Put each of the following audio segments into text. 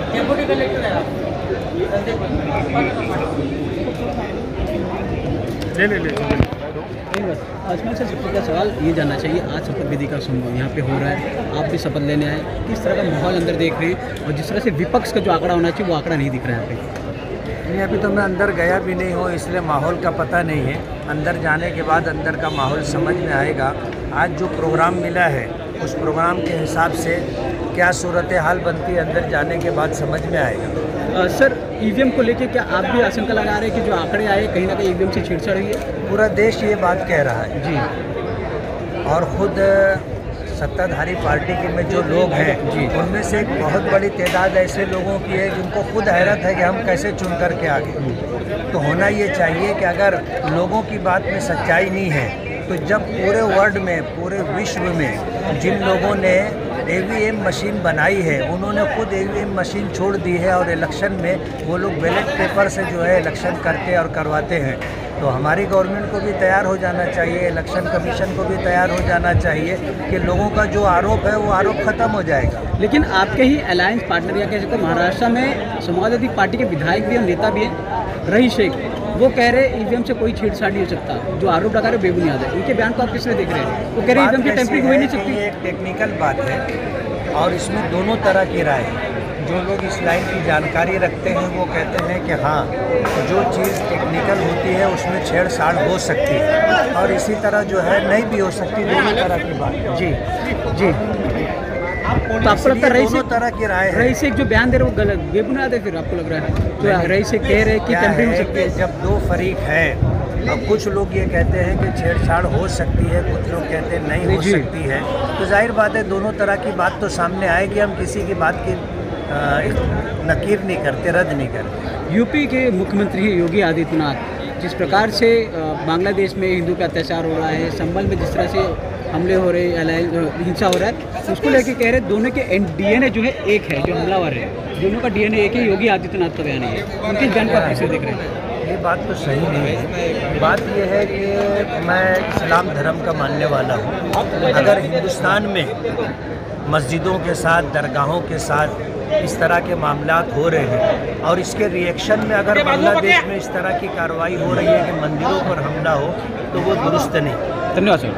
Deputy collector है आप। Ajmal sir, सबसे पहला सवाल ये जानना चाहिए, आज शपथ विधि का समारोह यहाँ पे हो रहा है, आप भी शपथ लेने आए, किस तरह का माहौल अंदर देख रहे हैं और जिस तरह से विपक्ष का जो आंकड़ा होना चाहिए वो आंकड़ा नहीं दिख रहा है यहाँ पे? नहीं, अभी तो मैं अंदर गया भी नहीं हूँ, इसलिए माहौल का पता नहीं है। अंदर जाने के बाद अंदर का माहौल समझ में आएगा। आज जो प्रोग्राम मिला है उस प्रोग्राम के हिसाब से क्या सूरत हाल बनती है, अंदर जाने के बाद समझ में आएगा। सर, ईवीएम को लेके क्या आप भी आशंका लगा रहे हैं कि जो आंकड़े आए कहीं ना कहीं ईवीएम से छेड़छाड़ हुई है? पूरा देश ये बात कह रहा है जी। और ख़ुद सत्ताधारी पार्टी के में जो लोग हैं जी, उनमें से एक बहुत बड़ी तादाद ऐसे लोगों की है जिनको खुद हैरत है कि हम कैसे चुन करके आ गए। तो होना ये चाहिए कि अगर लोगों की बात में सच्चाई नहीं है तो जब पूरे वर्ल्ड में, पूरे विश्व में जिन लोगों ने ईवीएम मशीन बनाई है उन्होंने खुद ईवीएम मशीन छोड़ दी है और इलेक्शन में वो लोग बैलेट पेपर से जो है इलेक्शन करते और करवाते हैं, तो हमारी गवर्नमेंट को भी तैयार हो जाना चाहिए, इलेक्शन कमीशन को भी तैयार हो जाना चाहिए कि लोगों का जो आरोप है वो आरोप खत्म हो जाएगा। लेकिन आपके ही अलायंस पार्टनर या कह सकते हैं महाराष्ट्र में समाजवादी पार्टी के विधायक भी और नेता भी हैं, रईस शेख, वो कह रहे हैं ईवीएम से कोई छेड़छाड़ नहीं हो सकता, जो आरोप लगा रहे बेबुनियाद है। उनके बयान को आप किसने देख रहे हैं? वो कह रहे हैं ईवीएम की टेम्परिंग हो ही नहीं सकती। ये एक टेक्निकल बात है और इसमें दोनों तरह की राय है। जो लोग इस लाइन की जानकारी रखते हैं वो कहते हैं कि हाँ, जो चीज़ टेक्निकल होती है उसमें छेड़छाड़ हो सकती है और इसी तरह जो है नहीं भी हो सकती, दोनों तरह की बात है। जी जी। तो आपको लगता है दोनों तरह की राय है। रईस शेख जो बयान दे रहे हैं वो गलत बेबुनियाद है? फिर आपको लग रहा है तो रईस शेख कह रहे हैं कि क्या टेम्परिंग हो है सकती है? कि जब दो फरीक हैं और कुछ लोग ये कहते हैं कि छेड़छाड़ हो सकती है, कुछ लोग कहते हैं नहीं हो सकती है, तो जाहिर बात है दोनों तरह की बात तो सामने आएगी। हम किसी की बात की नकीर नहीं करते, रद्द नहीं करते। यूपी के मुख्यमंत्री योगी आदित्यनाथ जिस प्रकार से बांग्लादेश में हिंदू पे अत्याचार हो रहा है, संभल में जिस तरह से हमले हो रहे हैं, हिंसा हो रहा है, उसको लेके कह रहे दोनों के डीएनए जो है एक है, जो हमलावर है दोनों का डीएनए एक है। योगी आदित्यनाथ का बयान है, उनके बयान को आप कैसे देख रहे हैं? ये बात तो सही नहीं है। बात यह है कि मैं इस्लाम धर्म का मानने वाला हूँ। अगर हिंदुस्तान में मस्जिदों के साथ, दरगाहों के साथ इस तरह के मामलात हो रहे हैं और इसके रिएक्शन में अगर बांग्लादेश में इस तरह की कार्रवाई हो रही है कि मंदिरों पर हमला हो, तो वो दुरुस्त नहीं। धन्यवाद सर।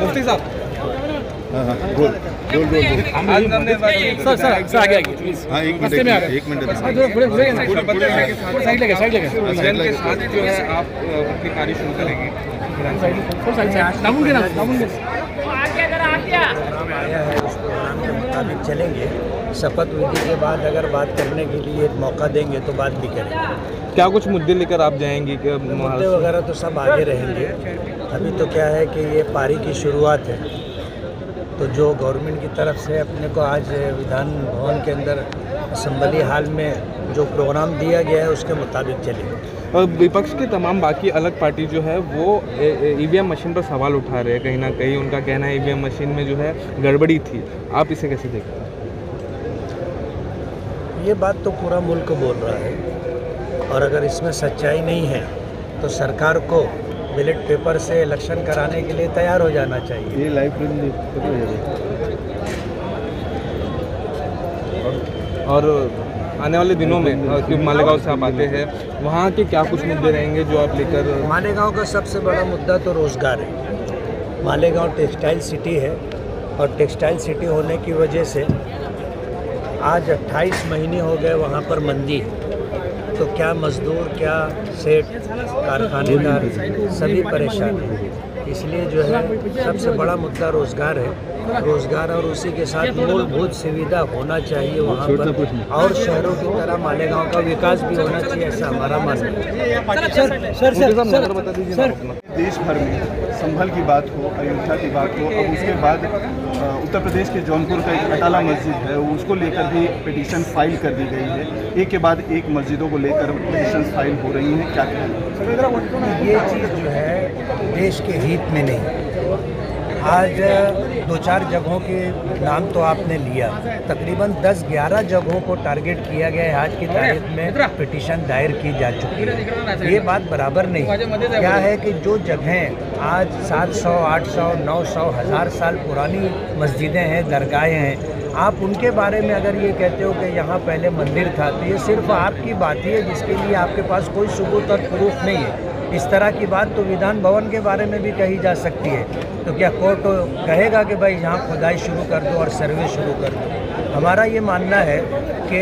मुफ्ती साहब, बोल। सर आगे प्लीज। हाँ, एक मिनट साइड लगे के साथ जो है आप अपनी कार्य शुरू करेंगे। आया है उस प्रोग्राम के मुताबिक चलेंगे। शपथ विधि के बाद अगर बात करने के लिए एक मौका देंगे तो बात भी करेंगे। क्या कुछ मुद्दे लेकर आप जाएंगे? मुद्दे वगैरह तो सब आगे रहेंगे। अभी तो क्या है कि ये पारी की शुरुआत है, तो जो गवर्नमेंट की तरफ से अपने को आज विधान भवन के अंदर असम्बली हाल में जो प्रोग्राम दिया गया है उसके मुताबिक चलेंगे। और विपक्ष के तमाम बाकी अलग पार्टी जो है वो ईवीएम मशीन पर सवाल उठा रहे हैं, कहीं ना कहीं उनका कहना है ईवीएम मशीन में जो है गड़बड़ी थी। आप इसे कैसे देखते हैं? ये बात तो पूरा मुल्क बोल रहा है और अगर इसमें सच्चाई नहीं है तो सरकार को बैलेट पेपर से इलेक्शन कराने के लिए तैयार हो जाना चाहिए। ये लाइव और आने वाले दिनों में क्योंकि मालेगांव से आप आते हैं, वहाँ के क्या कुछ मुद्दे रहेंगे जो आप लेकर? मालेगांव का सबसे बड़ा मुद्दा तो रोज़गार है। मालेगांव टेक्सटाइल सिटी है और टेक्सटाइल सिटी होने की वजह से आज 28 महीने हो गए वहाँ पर मंदी है। तो क्या मजदूर, क्या सेठ, कारखानेदार सभी परेशान हैं। इसलिए जो है सबसे बड़ा मुद्दा रोज़गार है। रोज़गार और उसी के साथ मूलभूत सुविधा होना चाहिए वहाँ पर, और शहरों की तरह मालेगांव का विकास भी होना चाहिए, ऐसा हमारा मानना है। सर देश भर में संभल की बात हो, अयोध्या की बात हो, अब उसके बाद उत्तर प्रदेश के जौनपुर का एक अटाला मस्जिद है, उसको लेकर भी पिटीशन फाइल कर दी गई है। एक के बाद एक मस्जिदों को लेकर पिटीशन फाइल हो रही हैं, क्या कहें? ये चीज़ जो है देश के हित में नहीं। आज दो चार जगहों के नाम तो आपने लिया, तकरीबन 10-11 जगहों को टारगेट किया गया है। आज की तारीख में पिटीशन दायर की जा चुकी है। ये बात बराबर नहीं। क्या है कि जो जगहें आज 700, 800, 900, 1000 साल पुरानी मस्जिदें हैं, दरगाहें हैं, आप उनके बारे में अगर ये कहते हो कि यहाँ पहले मंदिर था, तो ये सिर्फ आपकी बात ही है जिसके लिए आपके पास कोई सबूत और प्रूफ नहीं है। इस तरह की बात तो विधान भवन के बारे में भी कही जा सकती है। तो क्या कोर्ट कहेगा कि भाई यहाँ खुदाई शुरू कर दो और सर्वे शुरू कर दो? हमारा ये मानना है कि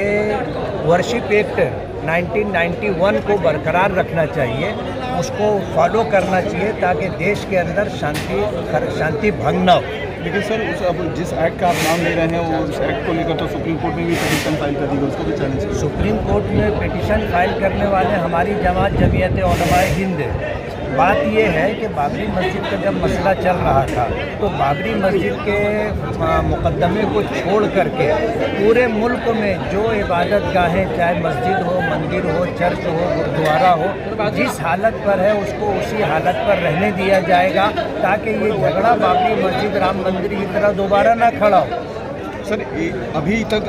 वर्शिप एक्ट 1991 को बरकरार रखना चाहिए, उसको फॉलो करना चाहिए ताकि देश के अंदर शांति भंग न हो। लेकिन सर अब जिस एक्ट का आप नाम ले रहे हैं वो उस एक्ट को लेकर तो सुप्रीम कोर्ट में भी पिटीशन फाइल कर दी गई, उसको भी चैलेंज किया। सुप्रीम कोर्ट में पिटीशन फाइल करने वाले हमारी जमात जमीयत उलमा हिंद है। बात ये है कि बाबरी मस्जिद का जब मसला चल रहा था तो बाबरी मस्जिद के मुकदमे को छोड़ करके पूरे मुल्क में जो इबादत गाहें, चाहे मस्जिद हो, मंदिर हो, चर्च हो, गुरुद्वारा हो, जिस हालत पर है उसको उसी हालत पर रहने दिया जाएगा ताकि ये झगड़ा बाबरी मस्जिद राम मंदिर की तरह दोबारा ना खड़ा हो। सर अभी तक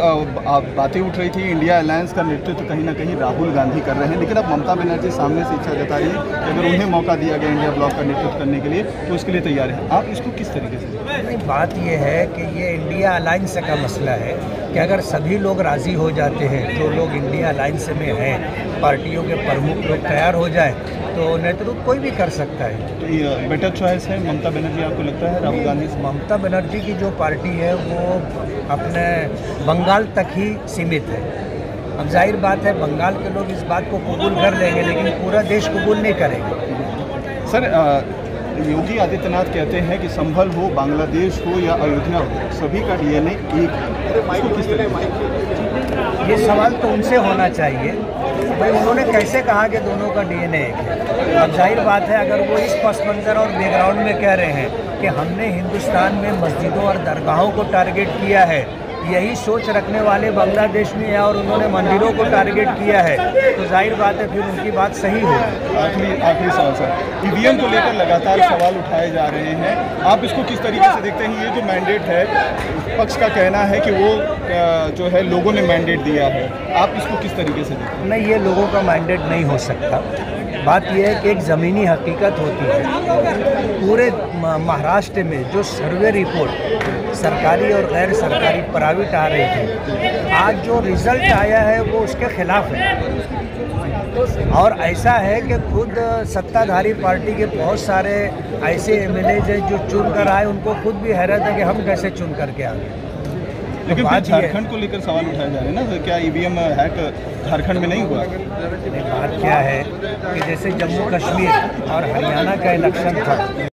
बातें उठ रही थी, इंडिया अलायंस का नेतृत्व कहीं ना कहीं राहुल गांधी कर रहे हैं, लेकिन अब ममता बनर्जी सामने से इच्छा जता रही है कि अगर उन्हें मौका दिया गया इंडिया ब्लॉक का नेतृत्व करने के लिए तो उसके लिए तैयार है। आप इसको किस तरीके से? नहीं, बात ये है कि ये इंडिया अलायंस का मसला है कि अगर सभी लोग राज़ी हो जाते हैं, जो लोग इंडिया अलायंस में हैं, पार्टियों के प्रमुख लोग तैयार हो जाए तो नेतृत्व कोई भी कर सकता है। तो ये बेटर चॉइस है ममता बनर्जी, आपको लगता है राहुल गांधी से? ममता बनर्जी की जो पार्टी है वो अपने बंगाल तक ही सीमित है। अब जाहिर बात है बंगाल के लोग इस बात को कबूल कर लेंगे, लेकिन पूरा देश कबूल नहीं करेंगे। सर योगी आदित्यनाथ कहते हैं कि संभल हो, बांग्लादेश हो या अयोध्या हो, सभी का डीएनए एक है। इसको किस तरह? ये सवाल तो उनसे होना चाहिए भाई, उन्होंने कैसे कहा कि दोनों का डीएनए एक है। अब जाहिर बात है अगर वो इस पस मंज़र और बैकग्राउंड में कह रहे हैं कि हमने हिंदुस्तान में मस्जिदों और दरगाहों को टारगेट किया है, यही सोच रखने वाले बांग्लादेश में है और उन्होंने मंदिरों को टारगेट किया है, तो जाहिर बात है फिर उनकी बात सही होगी। आखिरी सवाल सर, ईवीएम को लेकर लगातार सवाल उठाए जा रहे हैं, आप इसको किस तरीके से देखते हैं? ये जो मैंडेट है, पक्ष का कहना है कि वो जो है लोगों ने मैंडेट दिया है, आप इसको किस तरीके से देखते हैं? नहीं, ये लोगों का मैंडेट नहीं हो सकता। बात यह है कि एक ज़मीनी हकीकत होती है। पूरे महाराष्ट्र में जो सर्वे रिपोर्ट सरकारी और गैर सरकारी प्राइवेट आ रही थी, आज जो रिज़ल्ट आया है वो उसके खिलाफ है। और ऐसा है कि खुद सत्ताधारी पार्टी के बहुत सारे ऐसे एमएलएज हैं जो चुन कर आए, उनको खुद भी हैरत है कि हम कैसे चुन करके आ गए। लेकिन फिर झारखंड को लेकर सवाल उठाए जा रहे हैं ना, तो क्या ईवीएम हैक झारखंड में नहीं हुआ? बात क्या है कि जैसे जम्मू कश्मीर और हरियाणा का इलेक्शन था